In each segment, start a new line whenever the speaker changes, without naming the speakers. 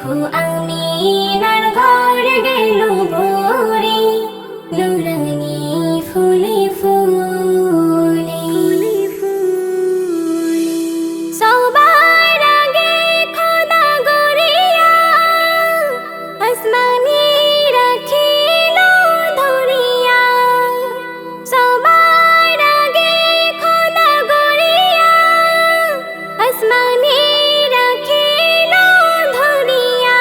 দেখো আমিনার ঘর গেল ভরে, নুরানি ফুলে ফুলে। সবার আগে খোদা গড়িয়া আসমানে রাখিল ধরিয়া। সবার আগে খোদা গড়িয়া আসমানে রাখিল ধরিয়া।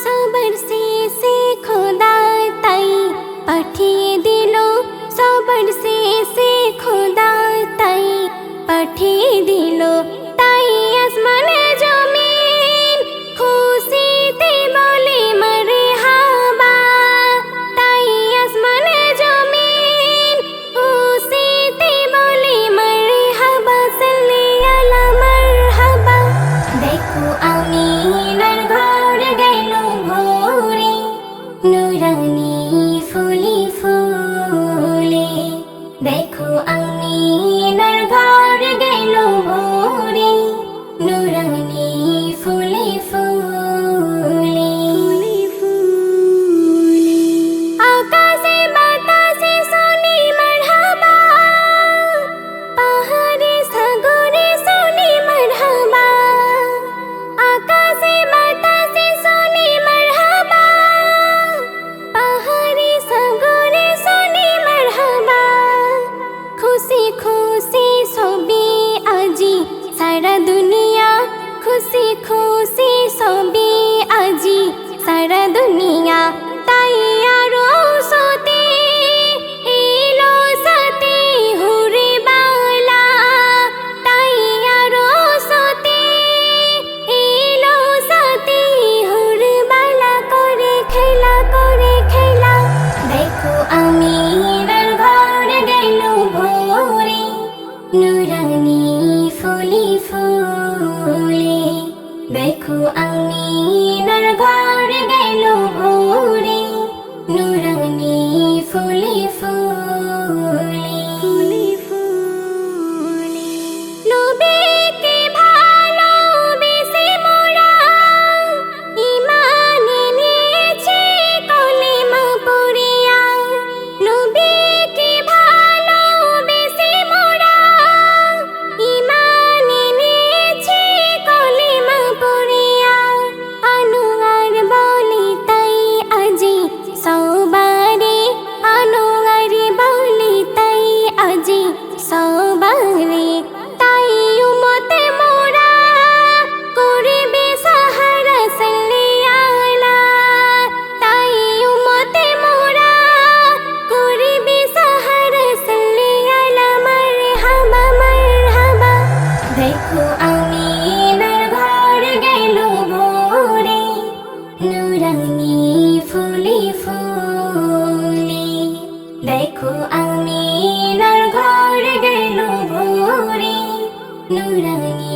সবার শেষে খোদা তাই পাঠিয়ে দিল, সবার শেষে খোদা তাই পাঠিয়ে দিল। তাই আসমানে জমিন খুশিতে বলে মারহাবা। তাই আসমানে জমিন খুশিতে বলে মারহাবা, সাল্লি আলা মারহাবা। দেখো আমিনার ঘর গেল ভরে, নুরানি ফুলে ফুলে। দেখো আমিনার ঘর গেল ভরে, নুরানি ফুলে ফুলে। আকাশে বাতাসে শুনি মারহাবা, পাহাড়ে সাগরে শুনি মারহাবা। আকাশে বাতাসে শুনি মারহাবা, পাহাড়ে সাগরে শুনি মারহাবা। খুশি খুশি সবে আজি সারা দুনিয়া, খুশি খুশি সবে আজি সারা দুনিয়া। তাই আরো সতে এলো সাথে হুরে বালা। তাই আরো সতে এলো সাথে হুরে বালা, করে খেলা করে খেলা। দেখো আমিনার ঘর গেল ভরে, নুরানি ফুলে ফুলে। দেখো আমিনার ঘর গেল ভরে, নুরানি ফুলে ফুলে। নবীকে ভালোবেসে মোরা ঈমান এনেছি কলেমা পড়িয়া। নবীকে ভালোবেসে মোরা ঈমান এনেছি কলেমা পড়িয়া। আনোয়ার বলে তাই আজি সবারে, আনোয়ার বলে তাই আজি সবারে। তাই উম্মতে মোরা করবে সাহারা, সাল্লি আলা। তাই উম্মতে মোরা করবে সাহারা, সাল্লি আলা মারহাবা মারহাবা। দেখো আমিনার ঘর গেল ভরে, নুরানি ফুলে ফুলে। দেখো আমিনার ঘর গেল ভরে, নুরানি